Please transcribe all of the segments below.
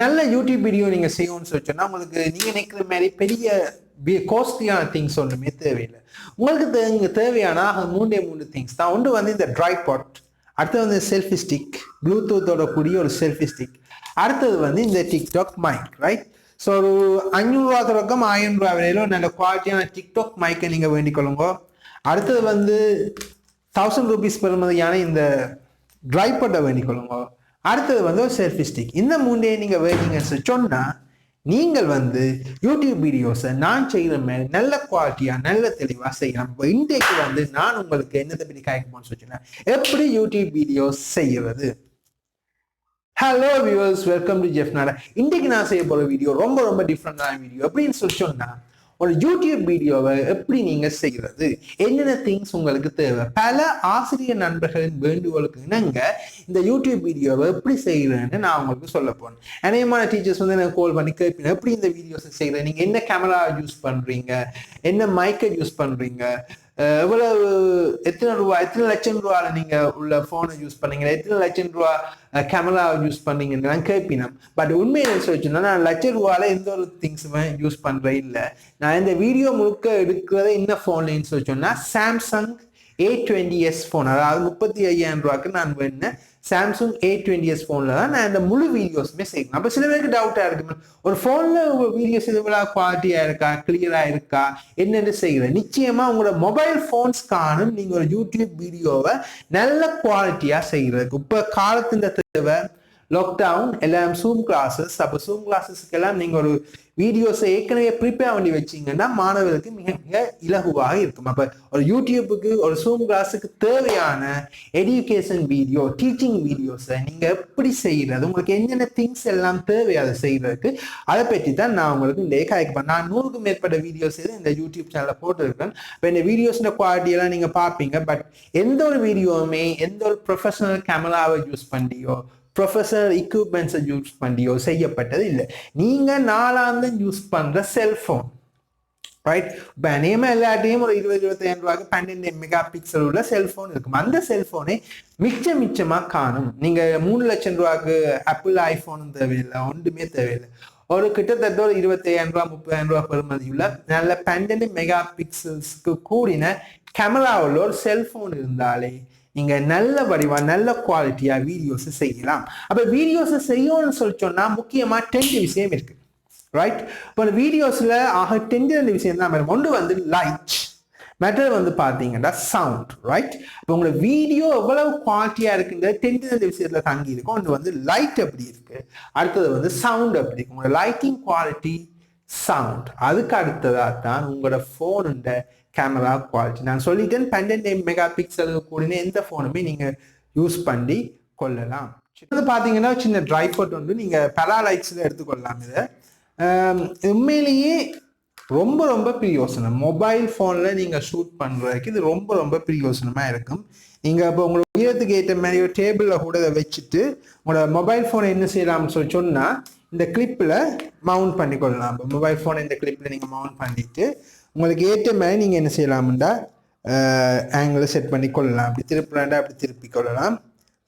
நல்ல YouTube video நீங்கள் செய்யணும்னு சொல்லிச்சோன்னா உங்களுக்கு நீங்கள் நினைக்கிற மாதிரி பெரிய காஸ்ட்லியான திங்ஸ் ஒன்றுமே தேவையில்லை. உங்களுக்கு தேவையான மூணு திங்ஸ் தான். ஒன்று வந்து இந்த ட்ரை பாட், அடுத்தது வந்து செல்ஃபி ஸ்டிக், ப்ளூடூத்தோட கூடிய ஒரு செல்ஃபி ஸ்டிக், அடுத்தது வந்து இந்த டிக்டாக் மைக். ரைட். ஸோ ஒரு 500 தொடக்கம் 1000 வரையிலும் நல்ல குவாலிட்டியான டிக்டாக் மைக்கை நீங்கள் வேண்டிக் கொள்ளுங்க. அடுத்தது வந்து 1000 rupees பெறுமதியான இந்த ட்ரை பாட்டை வேண்டிக் கொள்ளுங்க. அடுத்தது வந்து ஒரு செல்ஃபி ஸ்டிக். இந்த மூணே நீங்கள் வேண்டிங்கன்னு சொன்னா நீங்கள் வந்து யூடியூப் வீடியோஸை நான் செய்கிற மாதிரி நல்ல குவாலிட்டியாக நல்ல தெளிவாக செய்யலாம். இப்போ இன்றைக்கு வந்து நான் உங்களுக்கு என்னத்தை பற்றி காய்க்கணும்னு சொன்னா எப்படி யூடியூப் வீடியோஸ் செய்யறது. Hello viewers, welcome to Jaffna. இன்றைக்கு நான் செய்ய போகிற வீடியோ ரொம்ப ரொம்ப டிஃப்ரெண்டான வீடியோ. எப்படின்னு சொன்னா ஒரு யூடியூப் வீடியோவை எப்படி நீங்க செய்யறது, என்னென்ன திங்ஸ் உங்களுக்கு தேவை. பல ஆசிரியர் நண்பர்களின் வேண்டுகோளுக்கு இணங்க இந்த யூடியூப் வீடியோவை எப்படி செய்யறேன்னு நான் உங்களுக்கு சொல்ல போனேன். அநேகமான டீச்சர்ஸ் வந்து எனக்கு கால் பண்ணி கேட்பீங்க, எப்படி இந்த வீடியோஸை செய்யறேன், நீங்க என்ன கேமரா யூஸ் பண்றீங்க, என்ன மைக்கை யூஸ் பண்றீங்க, எவ்வளவு எத்தனை லட்சம் ரூபாய் நீங்க உள்ள போனை யூஸ் பண்ணீங்க, எத்தனை லட்சம் ரூபாய் கேமரா யூஸ் பண்ணீங்கன்னு நான் கேட்பினேன். பட் உண்மையை சொல்லிச்சுன்னா நான் லட்சம் ரூபாயில எந்த ஒரு திங்ஸுமே யூஸ் பண்றேன் இல்லை. நான் இந்த வீடியோ முழுக்க எடுக்கிறத என்ன போன்லன்னு சொல்லிச்சோன்னா சாம்சங் A20s போன், அதாவது 35,000 ரூபாய்க்கு நான் வேணும் சாம்சங் A20s போன்ல தான் நான் இந்த முழு வீடியோஸுமே செய்யணும். அப்போ சில பேருக்கு டவுட்டா இருக்கு, ஒரு போன்ல உங்க வீடியோஸ் எவ்வளோ குவாலிட்டியா இருக்கா, கிளியரா இருக்கா, என்னென்னு செய்யறேன். நிச்சயமா உங்களோட மொபைல் போன்ஸ் காணும் நீங்க ஒரு யூடியூப் வீடியோவை நல்ல குவாலிட்டியா செய்யறதுக்கு. இப்ப காலத்தின் தேவை லாக்டவுன், எல்லாம் ஜூம் கிளாஸஸ். அப்போ ஜூம் கிளாஸஸ்க்கு எல்லாம் நீங்க ஒரு வீடியோஸை ஏற்கனவே ப்ரிப்பேர் பண்ணி வச்சிங்கன்னா மாணவர்களுக்கு மிக மிக இலகுவாக இருக்கும். அப்போ ஒரு யூடியூபுக்கு ஒரு ஜூம் கிளாஸுக்கு தேவையான எஜுகேஷன் வீடியோ, டீச்சிங் வீடியோஸை நீங்கள் எப்படி செய்கிறது, உங்களுக்கு என்னென்ன திங்ஸ் எல்லாம் தேவை அதை செய்கிறதுக்கு, அதை பற்றி தான் நான் உங்களுக்கு இந்த காய்க்கப்பேன். நான் 100க்கும் மேற்பட்ட வீடியோஸ் இந்த யூடியூப் சேனலில் போட்டுருக்கேன். இப்போ இந்த வீடியோஸோட குவாலிட்டியெல்லாம் நீங்கள் பார்ப்பீங்க. பட் எந்த ஒரு வீடியோவுமே எந்த ஒரு ப்ரொஃபஷனல் கேமராவை யூஸ் பண்ணியோ ப்ரொஃபஷனல் எக்யூப்மெண்ட்ஸை யூஸ் பண்ணியோ செய்யப்பட்டது இல்லை. நீங்கள் நாளாந்தம் யூஸ் பண்ணுற செல்ஃபோன். ரைட். இப்போ அநேகமாக எல்லாட்டையும் ஒரு 20-25 ரூபாய்க்கு 12 மெகா பிக்சல் உள்ள செல்ஃபோன் இருக்கும். அந்த செல்ஃபோனை மிச்சமாக காணும். நீங்கள் 3 லட்சம் ரூபாய்க்கு ஆப்பிள் ஐஃபோனும் தேவையில்லை, ஒன்றுமே தேவையில்லை. ஒரு கிட்டத்தட்ட ஒரு 25,000 ரூபா 30,000 ரூபா பெறுமதியுள்ள நல்ல 12 மெகா பிக்சல்ஸ்க்கு கூடின கேமரா உள்ள ஒரு செல்ஃபோன் இருந்தாலே நீங்க நல்ல வடிவா நல்ல குவாலிட்டியா வீடியோஸ் செய்யலாம். அப்ப வீடியோஸ் செய்யணும்னு சொல்லி சொன்னா முக்கியமா 10 விஷயம் இருக்கு. ரைட். இப்போ வீடியோஸ்ல 10 விஷயம் தான் வரும். ஒன்று வந்து லைட், மற்றது வந்து பாத்தீங்கன்னா சவுண்ட். ரைட். இப்போ உங்களோட வீடியோ எவ்வளவு குவாலிட்டியா இருக்குங்க 10 விஷயத்துல தங்கி இருக்கும். ஒன்று வந்து லைட் எப்படி இருக்கு, அடுத்தது வந்து சவுண்ட் எப்படி இருக்கு. உங்களோட லைட்டிங் குவாலிட்டி, சவுண்ட், அதுக்கு அடுத்ததா தான் உங்களோட போனுண்ட கேமரா குவாலிட்டி. நான் சொல்லிட்டேன் 12 மெகா பிக்சல் கூடின எந்த போனுமே நீங்க யூஸ் பண்ணி கொள்ளலாம். இது பாத்தீங்கன்னா சின்ன ட்ரைபாட் வந்து நீங்க பேராலைட்ஸ்ல எடுத்துக்கொள்ளலாம். இதை உண்மையிலேயே ரொம்ப ரொம்ப பிரயோசனம். மொபைல் போன்ல நீங்க ஷூட் பண்றதுக்கு இது ரொம்ப ரொம்ப பிரயோசனமா இருக்கும். நீங்க இப்போ உங்களோட உயரத்துக்கு ஏற்ற மாதிரி ஒரு டேபிள்ல கூட இதை வச்சுட்டு உங்களோட மொபைல் போனை என்ன செய்யலாம்னு சொல்லி சொன்னா இந்த கிளிப்ல மவுண்ட் பண்ணி கொள்ளலாம். இப்போ மொபைல் போனை இந்த கிளிப்ல நீங்க மவுண்ட் பண்ணிட்டு உங்களுக்கு ஏற்ற மாதிரி நீங்கள் என்ன செய்யலாம்டா ஆங்கிளை செட் பண்ணி கொள்ளலாம். அப்படி திருப்பலாண்டா அப்படி திருப்பி கொள்ளலாம்.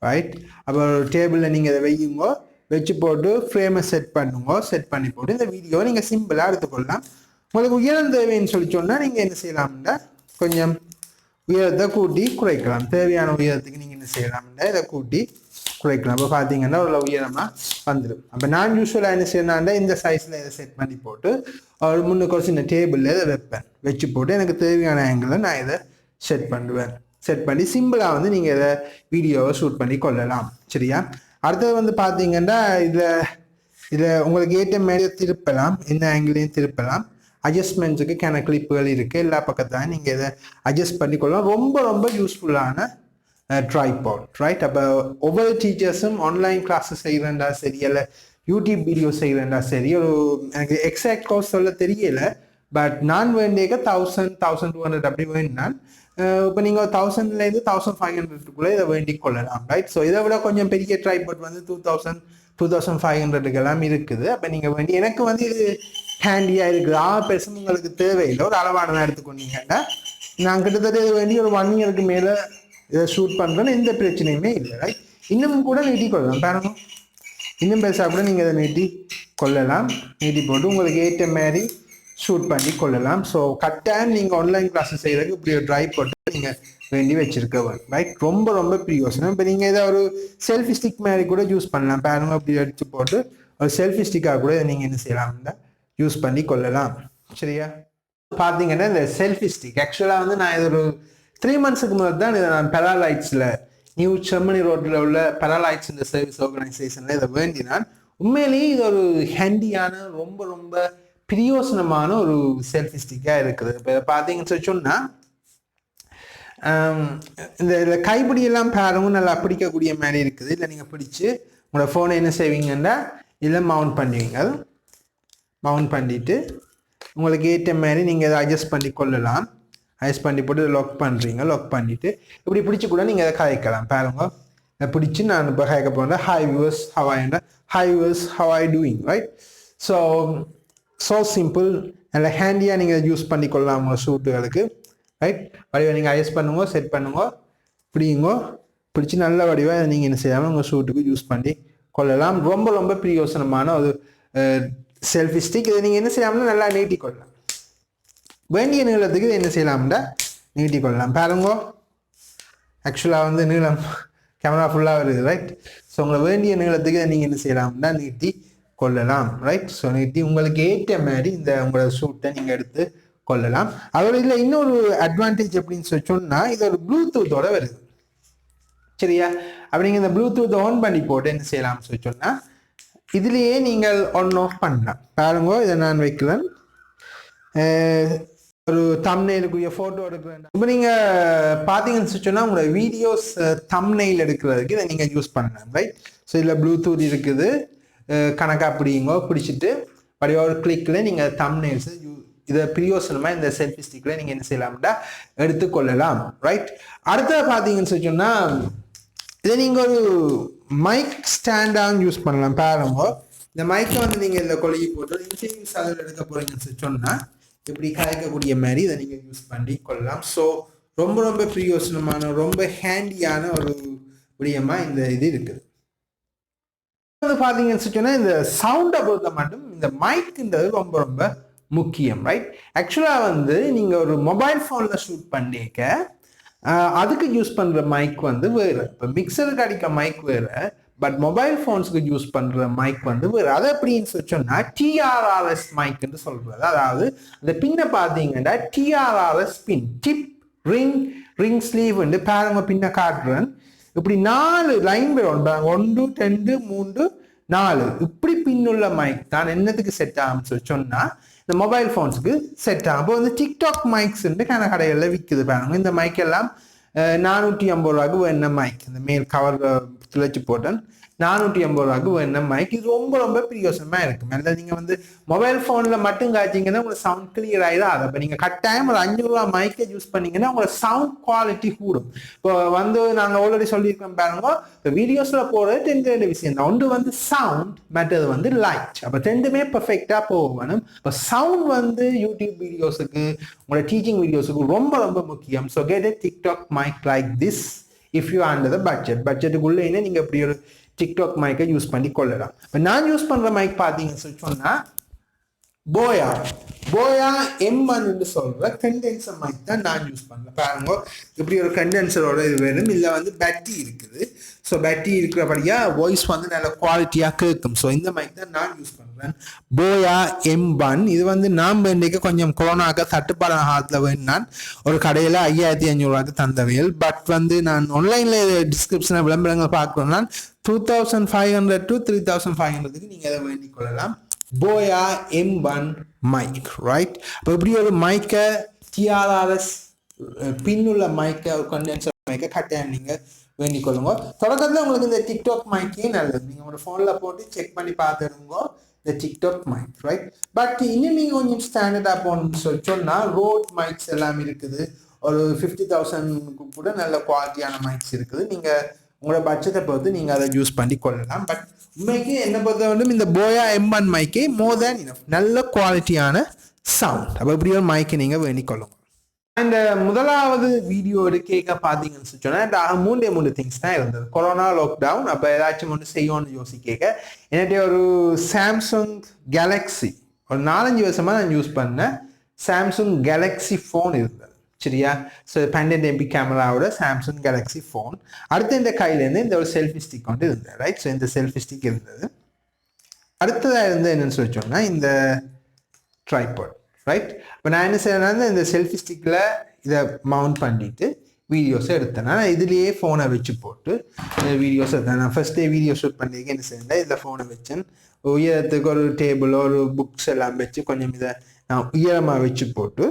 ரைட். அப்போ டேபிளில் நீங்கள் இதை வையுங்கோ, வச்சு போட்டு ஃப்ரேமை செட் பண்ணுங்க. செட் பண்ணி போட்டு இந்த வீடியோவை நீங்கள் சிம்பிளாக எடுத்துக்கொள்ளலாம். உங்களுக்கு உயரம் தேவைன்னு சொல்லி சொன்னால் நீங்கள் என்ன செய்யலாம்டா கொஞ்சம் உயரத்தை கூட்டி குறைக்கலாம். தேவையான உயரத்துக்கு நீங்கள் என்ன செய்யலாம்டா இதை கூட்டி குறைக்கலாம். அப்போ பார்த்தீங்கன்னா ஒரு உயரமாக வந்துடும். அப்போ நான் யூஸ்வலாக என்ன செய்யணும்னா இந்த சைஸில் இதை செட் பண்ணி போட்டு ஒரு முன்னுக்கு ஒரு சின்ன டேபிளில் இதை வைப்பேன். வச்சு போட்டு எனக்கு தேவையான ஆங்கிளில் நான் இதை செட் பண்ணுவேன். செட் பண்ணி சிம்பிளாக வந்து நீங்கள் இதை வீடியோவை ஷூட் பண்ணி கொள்ளலாம். சரியா. அடுத்தது வந்து பார்த்தீங்கன்னா இதில் உங்களுக்கு ஏற்ற மாதிரி திருப்பலாம், என்ன ஆங்கிளையும் திருப்பலாம். அட்ஜஸ்ட்மெண்ட்ஸுக்கு கிளிப்புகள் இருக்குது. எல்லா பக்கத்தான் நீங்கள் இதை அட்ஜஸ்ட் பண்ணி கொள்ளலாம். ரொம்ப ரொம்ப யூஸ்ஃபுல்லான ட்ரைபாட். ரைட். அப்போ ஒவ்வொரு டீச்சர்ஸும் ஆன்லைன் கிளாஸஸ் செய்கிறேன்டா சரி, இல்லை யூடியூப் வீடியோ செய்கிறேன்டா சரி, ஒரு எனக்கு எக்ஸாக்ட் காஸ்ட் சொல்ல தெரியல. பட் நான் வேண்டிய 1000-1200 அப்படி வேணுனால் இப்போ நீங்கள் 1000லேருந்து 1500க்குள்ளே இதை வேண்டி கொள்ளலாம். ரைட். ஸோ இதை விட கொஞ்சம் பெரிய ட்ரைபாட் வந்து 2000-2500 இருக்குது. அப்போ நீங்கள் வேண்டி எனக்கு வந்து இது ஹேண்டியாக இருக்குது. பெருசும் உங்களுக்கு தேவையில்லை. ஒரு அளவான எடுத்துக்கொண்டீங்கன்னா நான் கிட்டத்தட்ட இது வேண்டி ஒரு 1 இயருக்கு மேலே இதை ஷூட் பண்ணுறேன்னு எந்த பிரச்சனையுமே இல்லை. ரைட். இன்னும் கூட நீட்டி கொள்ளலாம். பாருங்க இன்னும் பெருசாக கூட நீங்கள் அதை நீட்டி கொள்ளலாம். நீட்டி போட்டு உங்களுக்கு ஏற்ற மாதிரி ஷூட் பண்ணி கொள்ளலாம். ஸோ கட்டாயம் நீங்கள் ஆன்லைன் கிளாஸஸ் செய்கிறதுக்கு இப்படி ஒரு ட்ரைவ் போட்டு நீங்கள் வேண்டி வச்சிருக்க ரைட். ரொம்ப ரொம்ப பிரியோசனம். இப்போ நீங்கள் இதை ஒரு செல்ஃபி ஸ்டிக் மாதிரி கூட யூஸ் பண்ணலாம். பாருங்க அப்படி எடுத்து போட்டு ஒரு செல்ஃபி ஸ்டிக்காக கூட நீங்கள் என்ன செய்யலாம்னா யூஸ் பண்ணி கொள்ளலாம். சரியா? பார்த்தீங்கன்னா இந்த செல்ஃபி ஸ்டிக் ஆக்சுவலாக வந்து நான் இது ஒரு 3 monthsக்கு முதல் தான் இதை நான் பெராலைட்ஸில் நியூ செம்மணி ரோட்டில் உள்ள பெராலைட்ஸ் இந்த சர்வீஸ் ஆர்கனைசேஷனில் இதை வேண்டினான். உண்மையிலேயே இது ஒரு ஹேண்டியான ரொம்ப ரொம்ப பிரியோசனமான ஒரு செல்ஃபி ஸ்டிக்காக இருக்குது. இப்போ இதை பார்த்தீங்கன்னு சொன்னால் இந்த கைப்பிடியெல்லாம் பாருங்க நல்லா பிடிக்கக்கூடிய மாதிரி இருக்குது. இல்லை நீங்கள் பிடிச்சி உங்களோட ஃபோனை என்ன செய்வீங்கன்னா இதில் மவுண்ட் பண்ணுவீங்க. மவுண்ட் பண்ணிவிட்டு உங்களுக்கு ஏற்ற மாதிரி நீங்கள் அதை அட்ஜஸ்ட் பண்ணி கொள்ளலாம். அட்ஜஸ்ட் பண்ணி போட்டு லாக் பண்ணுறீங்க. லாக் பண்ணிவிட்டு இப்படி பிடிச்சி கூட நீங்கள் அதை கதைக்கலாம். பாருங்க இதை பிடிச்சி நான் இப்போ கதைக்க போகிறேன். Hi viewers how I hi viewers how I doing right. So simple நல்ல ஹேண்டியாக நீங்கள் யூஸ் பண்ணி கொள்ளலாம் உங்கள் ஷூட்டுகளுக்கு ரைட். வடிவை நீங்கள் அட்ஜஸ்ட் பண்ணுங்க, செட் பண்ணுங்க, பிடிங்க. பிடிச்சி நல்ல வடிவாக இதை நீங்கள் என்ன செய்யாமல் உங்கள் ஷூட்டுக்கு யூஸ் பண்ணி கொள்ளலாம். ரொம்ப ரொம்ப பிரியோசனமான ஒரு செல்ஃபி ஸ்டிக். இதை நீங்கள் என்ன செய்யலாம்னா நல்லா நீட்டி கொள்ளலாம். வேண்டிய நீளத்துக்கு இதை என்ன செய்யலாம்னா நீட்டி கொள்ளலாம். பாருங்க ஆக்சுவலாக வந்து நீளம் கேமரா ஃபுல்லாக வருது ரைட். ஸோ உங்களை வேண்டிய நீளத்துக்கு இதை நீங்கள் என்ன செய்யலாம்னா நீட்டி கொள்ளலாம் ரைட். ஸோ நீட்டி உங்களுக்கு ஏற்ற மாதிரி இந்த உங்களோட ஷூட்டை நீங்கள் எடுத்து கொள்ளலாம். அதோட இதில் இன்னொரு அட்வான்டேஜ் அப்படின்னு சொல்லி சொன்னால் இது ஒரு ப்ளூடூத்தோட வருது. சரியா? அப்படி நீங்கள் இந்த ப்ளூடூத் ஆன் பண்ணி போட்டு என்ன செய்யலாம்னு சொல்லி சொன்னால் இதுலேயே நீங்கள் ஆன் ஆஃப் பண்ணலாம். பாருங்க இதை நான் வைக்கிறேன். ஒரு தம்ப்நெயிலுக்குரிய ஃபோட்டோ எடுக்கிறேன். இப்போ நீங்கள் பார்த்தீங்கன்னு சொன்னால் உங்களோட வீடியோஸ் தம்ப்நெயில் எடுக்கிறதுக்கு இதை நீங்கள் யூஸ் பண்ணலாம் ரைட். ஸோ இதில் ப்ளூடூத் இருக்குது. கணக்காக பிடிங்கோ, பிடிச்சிட்டு அப்படியே ஒரு கிளிக்கில் நீங்கள் தம்ப்நெயில்ஸை இதை பிரியோசனமாக இந்த செல்ஃபி ஸ்டிக்கில் நீங்கள் என்ன செய்யலாம்டா எடுத்துக்கொள்ளலாம் ரைட். அடுத்தது பார்த்தீங்கன்னு சொன்னால் இதை நீங்கள் ஒரு மைக் ஸ்டாண்டாக யூஸ் பண்ணலாம். பாருங்க இந்த மைக்கை வந்து நீங்கள் இதில் கொழுகி போட்டு இன்டர்வியூஸ் அதில் எடுக்க போகிறீங்கன்னு சொன்னால் இப்படி கலைக்கக்கூடிய மாதிரி இதை நீங்கள் யூஸ் பண்ணி கொள்ளலாம். ஸோ ரொம்ப ரொம்ப பிரியோசனமான ரொம்ப ஹேண்டியான ஒரு விடயமாக இந்த இது இருக்குது. வந்து பார்த்தீங்கன்னு சொன்னால் இந்த சவுண்டை பொறுத்த மட்டும் இந்த மைக்குன்றது ரொம்ப ரொம்ப முக்கியம் ரைட். ஆக்சுவலாக வந்து நீங்கள் ஒரு மொபைல் ஃபோனில் ஷூட் பண்ணிக்க அதுக்கு யூஸ் பண்ணுற மைக் வந்து வேறு. இப்போ மிக்சருக்கு அடிக்க மைக் வேறு, பட் மொபைல் ஃபோன்ஸுக்கு யூஸ் பண்ணுற மைக் வந்து வேறு. அதை எப்படின்னு சொன்னால் டிஆர்ஆர்எஸ் மைக்குன்னு சொல்கிறது. அதாவது அந்த பின்னை பார்த்தீங்கன்னா டிஆர்ஆர்எஸ் பின் டிப் ரிங் ஸ்லீவ் வந்து பாருங்க பின்ன காட்டுறேன். இப்படி 4 லைன் வரும். 1 2 3 4 இப்படி பின்னுள்ள மைக் தான் என்னத்துக்கு செட் ஆகும்னு சொல்லி சொன்னால் இந்த மொபைல் ஃபோன்ஸுக்கு செட் ஆகும். அப்போ வந்து டிக்டாக் மைக்ஸ் கடைகளில் விற்குது பாருங்க. இந்த மைக் எல்லாம் 450 ரூபாய்க்கு வேணும் மைக். இந்த மேல் கவர் துளைச்சி போட்டேன் 450 ரூபாய்க்கு வேணும் மைக். இது ரொம்ப ரொம்ப பிரியோசனமாக இருக்கும். அதில் நீங்கள் வந்து மொபைல் ஃபோனில் மட்டும் காய்ச்சிங்கன்னா உங்களுக்கு சவுண்ட் கிளியர் ஆகிடும். அப்போ நீங்கள் கட்டாயம் ஒரு 500 ரூபா மைக்கை யூஸ் பண்ணிங்கன்னா உங்களோட சவுண்ட் குவாலிட்டி கூடும். இப்போ வந்து நாங்கள் ஆல்ரெடி சொல்லியிருக்கோம் பாருங்க. இப்போ வீடியோஸில் போகிறது 2 விஷயம் தான். ஒன்று வந்து சவுண்ட், மற்றது வந்து லைட். அப்போ 2மே பர்ஃபெக்டாக போகணும். இப்போ சவுண்ட் வந்து யூடியூப் வீடியோஸுக்கு உங்களோட டீச்சிங் வீடியோஸுக்கு ரொம்ப ரொம்ப முக்கியம். So get a TikTok mic like this if you under the பட்ஜெட்டுக்குள்ளே நீங்கள் இப்படி ஒரு டிக்டாக் மைக்கை யூஸ் பண்ணி கொள்ளலாம். இப்போ நான் யூஸ் பண்ணுற மைக் பார்த்தீங்கன்னு சொன்னால் போயா M1 சொல்கிற கண்டென்சர் மைக் தான் நான் யூஸ் பண்ணுறேன். பாருங்க இப்படி ஒரு கண்டென்சரோட இது வேணும். இல்லை வந்து பேட்டரி இருக்குது. ஸோ பேட்டரி இருக்கிறபடியாக வாய்ஸ் வந்து நல்ல குவாலிட்டியாக கேட்கும். ஸோ இந்த மைக் தான் நான் யூஸ் பண்ணுறேன். போயா M1 இது வந்து நான் வேண்டிக்க கொஞ்சம் கொரோனாக்க தட்டுப்பாடான காலத்தில் வேணுனான் ஒரு கடையில் 5500 ரூபாய்க்கு தந்தவையல். பட் வந்து நான் ஆன்லைனில் டிஸ்கிரிப்ஷனில் விளம்பரங்கள் பார்க்கணும்னா 2500 to 3500 நீங்கள் அதை வேண்டிக் கொள்ளலாம். போயா M1 மைக் ரைட். அப்போ இப்படி ஒரு மைக்கை டிஆர்ஆர்எஸ் பின்னுள்ள மைக்கை ஒரு கண்டென்சர் மைக்கை கட்டாயம் நீங்கள் வேண்டிக் கொள்ளுங்க. தொடக்கத்தில் உங்களுக்கு இந்த டிக்டாக் மைக்கே நல்லது. நீங்கள் உங்களோட ஃபோனில் போட்டு செக் பண்ணி பார்த்துடுங்க இந்த டிக்டாக் மைக் ரைட். பட் இன்னும் நீங்கள் கொஞ்சம் ஸ்டாண்டர்டாக போகணும்னு சொன்னால் ரோட் மைக்ஸ் எல்லாம் இருக்குது. ஒரு 50,000 கூட நல்ல குவாலிட்டியான மைக்ஸ் இருக்குது. நீங்கள் உங்களோட பட்ஜெட்டை பொறுத்து நீங்கள் அதை யூஸ் பண்ணி கொள்ளலாம். பட் உண்மைக்கு என்னை பொறுத்த வேண்டும் இந்த போயா M1 மைக்கே மோர் தேன் இனஃப் நல்ல குவாலிட்டியான சவுண்ட். அப்போ இப்படி ஒரு மைக்கை நீங்கள் வேண்டிக் கொள்ளுங்க. இந்த முதலாவது வீடியோ எடுக்க பார்த்தீங்கன்னு சொன்னா மூணு திங்ஸ் தான் இருந்தது. கொரோனா லாக்டவுன், அப்போ ஏதாச்சும் ஒன்று செய்யணும்னு யோசிக்க என்னுடைய ஒரு சாம்சங் கேலக்ஸி ஒரு 4-5 வருஷமா நான் யூஸ் பண்ணேன் சாம்சங் கேலக்ஸி ஃபோன் இருந்தது. சரியா? ஸோ பேண்டன்ட் கேமராவோட சாம்சங் கேலக்ஸி ஃபோன். அடுத்து இந்த கையிலேருந்து இந்த ஒரு செல்ஃபி ஸ்டிக் வந்து இருந்தது. ரைட்? ஸோ இந்த செல்ஃபி ஸ்டிக் இருந்தது. அடுத்ததாக இருந்து என்னன்னு சொல்லிச்சோம்னா இந்த ட்ரைபாட். ரைட்? இப்போ நான் என்ன செய்யறேன்னா இந்த செல்ஃபி ஸ்டிக்கில் இதை மவுண்ட் பண்ணிட்டு வீடியோஸை எடுத்தேன். நான் இதுலேயே ஃபோனை வச்சு போட்டு வீடியோஸ் எடுத்தேன். நான் ஃபர்ஸ்ட் டே வீடியோ ஷூட் பண்ணிக்க என்ன செய்யறேன், இதில் ஃபோனை வச்சேன். உயரத்துக்கு ஒரு டேபிளோ ஒரு புக்ஸ் எல்லாம் வச்சு கொஞ்சம் இதை நான் உயரமாக வச்சு போட்டு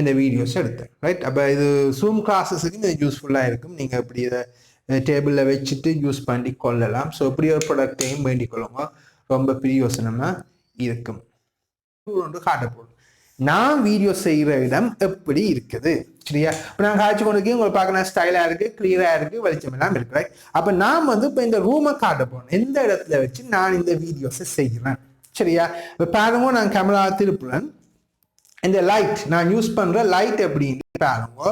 இந்த வீடியோஸ் எடுத்தேன். ரைட்? அப்போ இது ஜூம் கிளாஸஸுக்கு இது யூஸ்ஃபுல்லாக இருக்கும். நீங்கள் இப்படி இதை டேபிளில் வச்சுட்டு யூஸ் பண்ணி கொள்ளலாம். ஸோ இப்படி ஒரு ப்ராடக்டையும் வேண்டிக் கொள்ளுங்க, ரொம்ப பிரயோசனமாக இருக்கும். ஒன்று காட்ட போடும் நான் வீடியோ செய்கிற இடம் எப்படி இருக்குது. சரியா? இப்போ நான் காய்ச்சி கொண்டு உங்களுக்கு பார்க்கணும் ஸ்டைலாக இருக்குது, கிளியராக இருக்குது, வெளிச்சம் எல்லாம் இருக்கு. ரைட்? அப்போ நான் வந்து இப்போ இந்த ரூமை காட்ட போகணும், எந்த இடத்துல வச்சு நான் இந்த வீடியோஸை செய்கிறேன். சரியா? இப்போ பாருங்க, நான் கேமரா திருப்புறேன். இந்த லைட் நான் யூஸ் பண்ணுற லைட் எப்படின்னு பாருங்க.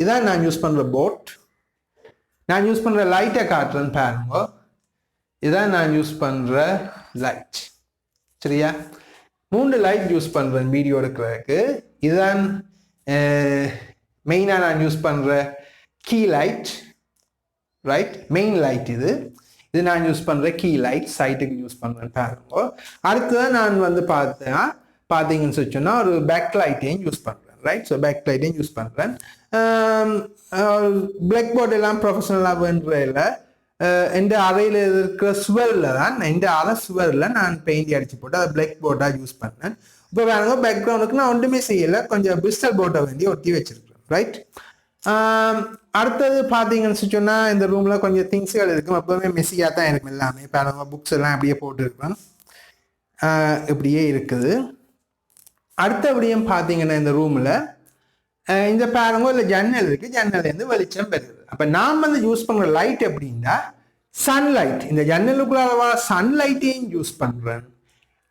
இதான் நான் யூஸ் பண்ணுற போட். நான் யூஸ் பண்ணுற லைட்டை காட்டுறேன்னு பாருங்க. இதான் நான் யூஸ் பண்ணுற லைட். சரியா? 3 லைட் யூஸ் பண்ணுறேன் வீடியோ எடுக்கிறதுக்கு. இதுதான் மெயினாக நான் யூஸ் பண்ணுற key light. Right? Main light இது நான் யூஸ் பண்ணுற கீ லைட், சைட்டுக்கு யூஸ் பண்ணுறேன் பாருங்க. அடுத்ததான் நான் வந்து பார்த்தீங்கன்னு சொன்னா ஒரு பேக் லைட்டையும் யூஸ் பண்ணுறேன். ரைட்? ஸோ பேக் லைட்டையும் யூஸ் பண்ணுறேன். பிளாக் போர்ட் எல்லாம் ப்ரொஃபஷனலாக வேண்டுற இல்லை, இந்த அறையில் இருக்கிற சுவரில் தான், இந்த அறை சுவரில் நான் பெயிண்ட் அடிச்சு போட்டு அதை பிளாக் போர்டாக யூஸ் பண்ணேன். இப்போ வேணுங்க பேக்ரவுண்டுக்கு நான் ஒன்றுமே செய்யலை, கொஞ்சம் பிரிஸ்டல் போர்ட்டை வேண்டி ஒட்டி வச்சிருக்கேன். ரைட்? அடுத்தது பார்த்தீங்கன்னு சொன்னால் இந்த ரூமில் கொஞ்சம் திங்ஸ்கள் இருக்கும், எப்போவுமே மெஸ்ஸியாக தான் இருக்கும் எல்லாமே. இப்போ அவங்க புக்ஸ் எல்லாம் அப்படியே போட்டுருக்கேன், இப்படியே இருக்குது. அடுத்தபடியும் பார்த்தீங்கன்னா இந்த ரூமில் இந்த பாருங்க இல்லை ஜன்னல் இருக்குது, ஜன்னல்லேருந்து வெளிச்சம் பெறுது. அப்போ நாம் வந்து யூஸ் பண்ணுற லைட் எப்படின்னா சன்லைட், இந்த ஜன்னலுக்குள்ள சன்லைட்டையும் யூஸ் பண்ணுறேன்.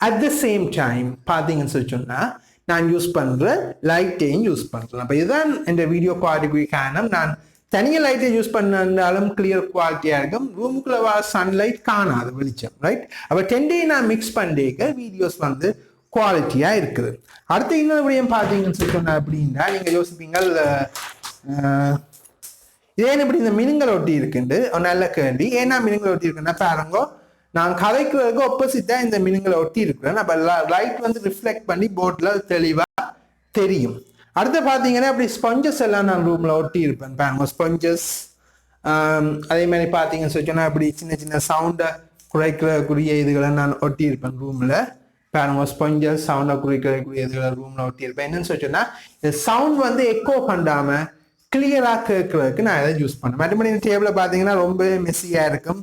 அட் த சேம் டைம் பார்த்தீங்கன்னு சொல்லி சொன்னால் நான் யூஸ் பண்ணுற லைட்டையும் யூஸ் பண்ணுறேன். அப்போ இதுதான் இந்த வீடியோ குவாலிட்டிக்கு காரணம். நான் தனியாக லைட்டை யூஸ் பண்ணாலும் கிளியர் குவாலிட்டியாக இருக்கும், ரூமுக்குள்ள வர சன்லைட் காணாது வெளிச்சம். ரைட்? அப்போ 10 டே நான் மிக்ஸ் பண்ணிக்க வீடியோஸ் வந்து குவாலிட்டியாக இருக்குது. அடுத்து இன்னொரு விடயம் பார்த்தீங்கன்னு சொல்லி சொன்ன அப்படின்னா நீங்கள் யோசிப்பீங்க ஏன் இப்படி இந்த மினுங்கள் ஒட்டி இருக்குண்டு நல்ல கேள்வி. ஏன்னா மினுங்கள் ஒட்டி இருக்குன்னா பாருங்க, நான் கதைக்கிறதுக்கு ஆப்போசிட்டாக இந்த மினுங்களை ஒட்டி இருக்கிறேன். அப்போ லைட் வந்து ரிஃப்ளெக்ட் பண்ணி போர்டில் தெளிவாக தெரியும். அடுத்து பார்த்தீங்கன்னா அப்படி ஸ்பஞ்சஸ் எல்லாம் நான் ரூமில் ஒட்டி இருப்பேன் பாருங்க, ஸ்பஞ்சஸ். அதே மாதிரி பார்த்தீங்கன்னு சொல்லி சொன்னால் அப்படி சின்ன சின்ன சவுண்டை குறைக்கக்கூடிய இதுகளை நான் ஒட்டி இருப்பேன் ரூமில் பாருங்க. ஸ்பஞ்சஸ் சவுண்டை குறைக்கக்கூடிய இதுகளை ரூமில் ஒட்டி இருப்பேன். என்னன்னு சொல்லிச்சோன்னா இந்த சவுண்ட் வந்து எக்கோ பண்ணாமல் கிளியராக கேட்கறதுக்கு நான் இதை யூஸ் பண்ணேன். மற்றபடி இந்த டேபிளை பார்த்தீங்கன்னா ரொம்ப மெஸ்ஸியாக இருக்கும்.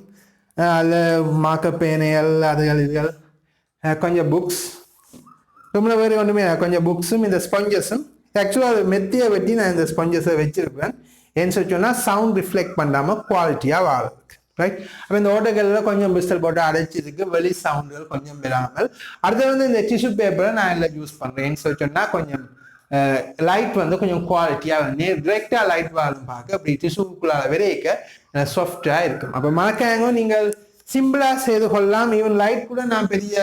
அதில் மார்க்கப் பேனைகள் அதுகள் இதுகள் கொஞ்சம் புக்ஸ் ரூமில் வேறு ஒன்றுமே கொஞ்சம் புக்ஸும் இந்த ஸ்பஞ்சஸும். ஆக்சுவலாக அது மெத்தியை வெட்டி நான் இந்த ஸ்பஞ்சஸை வச்சுருப்பேன். ஏன்னு சொல்லிச்சோன்னா சவுண்ட் ரிஃப்ளெக்ட் பண்ணாமல் குவாலிட்டியாக வாழறதுக்கு. ரைட்? அப்போ இந்த ஓட்டைகளில் கொஞ்சம் பிஸ்டல் போட்டு அடைச்சிருக்கு, வெளி சவுண்டுகள் கொஞ்சம் விடாமல். அடுத்து வந்து இந்த டிஷ்யூ பேப்பரை நான் எல்லாம் யூஸ் பண்ணுறேன்னு சொல்லிச்சோன்னா கொஞ்சம் லைட் வந்து கொஞ்சம் குவாலிட்டியாக டிரெக்டாக லைட் வாழும் பார்க்க அப்படி டிஷ்யூக்குள்ளார விரைக்க சாஃப்டாக இருக்கும். அப்போ மறக்காங்க நீங்கள் சிம்பிளாக செய்து கொள்ளலாம். ஈவன் லைட் கூட நான் பெரிய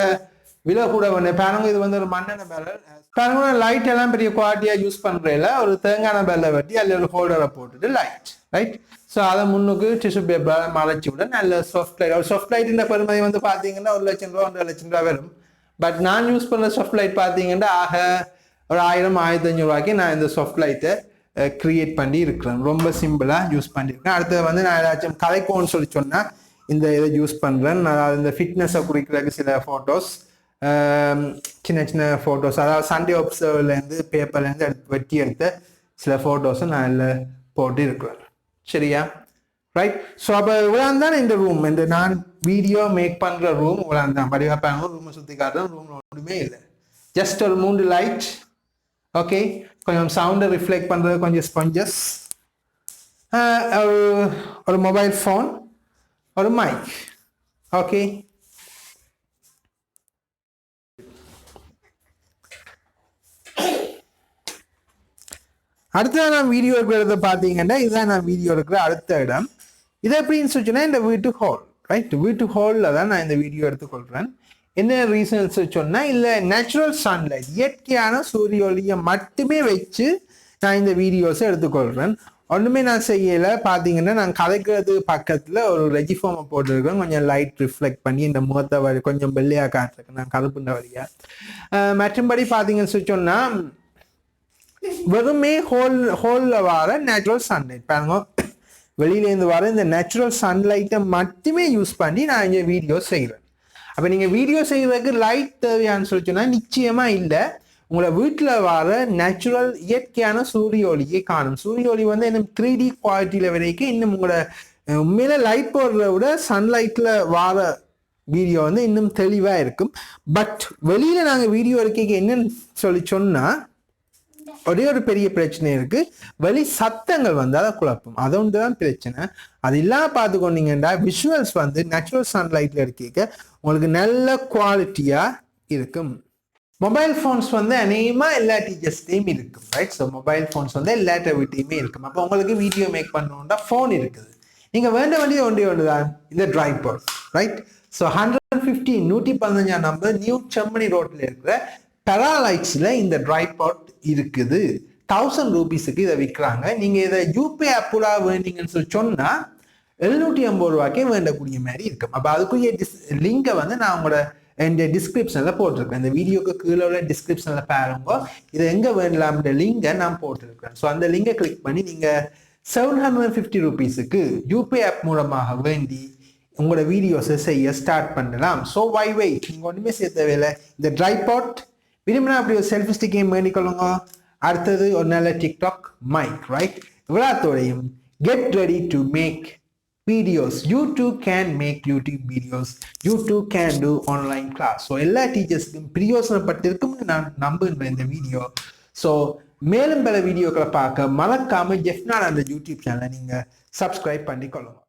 விலை கூட பண்ணேன் பாருங்க. இது வந்து ஒரு மண்ணெண்ணெய் பேரல் பாருங்க. லைட் எல்லாம் பெரிய குவாலிட்டியாக யூஸ் பண்ணுறதில்ல, ஒரு தேங்காய் பேரலை வெட்டி அதில் ஒரு ஹோல்டரை போட்டுட்டு லைட். ரைட்? ஸோ அதை முன்னுக்கு டிஷ்யூ பேப்பரை மறைச்சி விட நல்ல சாஃப்ட் லைட். ஒரு சாஃப்ட் லைட்டின் பெருமதி வந்து பார்த்தீங்கன்னா 1 லட்சம் ரூபா 1.5 லட்சம் ரூபா வரும். பட் நான் யூஸ் பண்ணுற சாஃப்ட் லைட் பார்த்தீங்கன்னா ஆக ஒரு 1000-1500 ரூபாய்க்கு நான் இந்த சாஃப்ட் லைட்டை கிரியேட் பண்ணி இருக்கிறேன். ரொம்ப சிம்பிளாக யூஸ் பண்ணியிருக்கேன். அடுத்தது வந்து நான் ஏதாச்சும் கதைக்கோன்னு சொல்லி சொன்னால் இந்த இதை யூஸ் பண்ணுறேன். அதாவது இந்த ஃபிட்னஸை குறிக்கிறதுக்கு சில ஃபோட்டோஸ், சின்ன சின்ன ஃபோட்டோஸ், அதாவது சண்டே ஒப்சர்வ்லேருந்து பேப்பர்லேருந்து வெட்டி எடுத்த சில ஃபோட்டோஸை நான் இதில் போட்டு இருக்கிறேன். சரியா? ரைட்? ஸோ அப்போ இவ்வளோ தான் இந்த ரூம், இந்த நான் வீடியோ மேக் பண்ணுற ரூம் இவ்வளோ தான். படிவாப்பாங்க ரூமை சுற்றி காட்டுறேன். ரூமில் ஒன்றுமே இல்லை, ஜஸ்ட் ஒரு 3 லைட். ஓகே, கொஞ்சம் சவுண்டை ரிஃப்ளெக்ட் பண்ணுறது கொஞ்சம் ஸ்பஞ்சஸ், ஒரு மொபைல் ஃபோன், ஒரு மைக். ஓகே, அடுத்த நான் வீடியோ இருக்கிறத பார்த்தீங்கன்னா இதுதான் நான் வீடியோ இருக்கிற அடுத்த இடம். இது எப்படின்னு சொன்னா இந்த வீட்டு ஹால், ரைட்? வீட்டு ஹாலில் தான் நான் இந்த வீடியோ எடுத்துக்கொள்கிறேன். என்ன ரீசன்ஸ் சொன்னால் இல்லை நேச்சுரல் சன்லைட், இயற்கையான சூரிய ஒளியை மட்டுமே வச்சு நான் இந்த வீடியோஸை எடுத்துக்கொள்கிறேன். ஒன்றுமே நான் செய்யலை. பார்த்தீங்கன்னா நான் கதைக்கிறது பக்கத்தில் ஒரு ரெஜிஃபார்மை போட்டிருக்கேன், கொஞ்சம் லைட் ரிஃப்ளெக்ட் பண்ணி இந்த முகத்தை வழி கொஞ்சம் வெள்ளையாக காட்டுறேன் நான் கருப்புண்ட வழியாக. மற்றும்படி பார்த்தீங்கன்னு சொன்னால் வெறுமே ஹோலில் வர நேச்சுரல் சன்லைட் பாருங்க, வெளியிலேருந்து வர இந்த நேச்சுரல் சன்லைட்டை மட்டுமே யூஸ் பண்ணி நான் இங்கே வீடியோ செய்கிறேன். அப்போ நீங்கள் வீடியோ செய்கிறதுக்கு லைட் தேவையான்னு சொன்னால் நிச்சயமாக இல்லை. உங்களை வீட்டில் வர நேச்சுரல் இயற்கையான சூரிய ஒளியை காணும். சூரிய ஒளி வந்து இன்னும் 3D குவாலிட்டியில் வரைக்கும் இன்னும் உங்களோட உண்மையில லைட் போடுறத விட சன்லைட்டில் வர வீடியோ வந்து இன்னும் தெளிவாக இருக்கும். பட் வெளியில் நாங்கள் வீடியோ எடுக்க என்னன்னு சொன்னால் ஒரே ஒரு பெரிய பிரச்சனை இருக்கு, வெளி சத்தங்கள் வந்து அதை குழப்பம். அது ஒன்று தான் பிரச்சனை. அது இல்லாமல் பார்த்துக்கொண்டீங்கன்னா விஷுவல்ஸ் வந்து நேச்சுரல் சன்லைட்ல இருக்க உங்களுக்கு நல்ல குவாலிட்டியா இருக்கும். மொபைல் ஃபோன்ஸ் வந்து அநேகமாக எல்லா டீச்சர்ஸ்டையும் இருக்கும், ரைட்? ஸோ மொபைல் ஃபோன்ஸ் வந்து எல்லா வீட்டையுமே இருக்கும். அப்போ உங்களுக்கு வீடியோ மேக் பண்ணணுன்னா ஃபோன் இருக்குது. நீங்கள் வேண்ட வேண்டிய ஒன்று தான் இந்த tripod, right? So 115 115 number new Chemmani ரோட்டில் இருக்கிற பெராலைட்ஸில் இந்த ட்ரைபாட் இருக்குது. 1000 ரூபீஸுக்கு இதை விற்கிறாங்க. நீங்கள் இதை யூபே ஆப்புலா வேண்டிங்கன்னு சொன்னால் 750 ரூபாய்க்கே வேண்டக்கூடிய மாதிரி இருக்கும். அப்போ அதுக்குரிய லிங்கை வந்து நான் உங்களோட இந்த டிஸ்கிரிப்ஷனில் போட்டிருக்கேன். இந்த வீடியோக்கு கீழே உள்ள டிஸ்கிரிப்ஷனில் பாருங்க, இதை எங்கே வேண்டலாம்ன்ற லிங்கை நான் போட்டிருக்கேன். ஸோ அந்த லிங்கை கிளிக் பண்ணி நீங்கள் 750 ரூபீஸுக்கு யூபே ஆப் மூலமாக வேண்டி உங்களோட வீடியோஸை செய்ய ஸ்டார்ட் பண்ணலாம். ஸோ வை வெயிட், நீங்கள் ஒன்றுமே செய்ய தேவையில்லை. இந்த ட்ரைபாட் விரும்பினா அப்படி ஒரு செல்ஃபி ஸ்டிக்கையும் வேண்டிக்கொள்ளுங்க. அடுத்தது ஒரு நல்ல டிக்டாக் மைக், ரைட்? இவ்வளோத்தோடையும் get ready to make videos. You too can make YouTube videos. You too can do online class. So எல்லா டீச்சர்ஸ்க்கும் பிரயோசனப்பட்டிருக்கும்னு நான் நம்புகிறேன் இந்த வீடியோ. ஸோ மேலும் பல வீடியோக்களை பார்க்க மறக்காம ஜெஃப்னா அந்த யூடியூப் சேனலை நீங்கள் சப்ஸ்கிரைப் பண்ணிக்கொள்ளுங்க.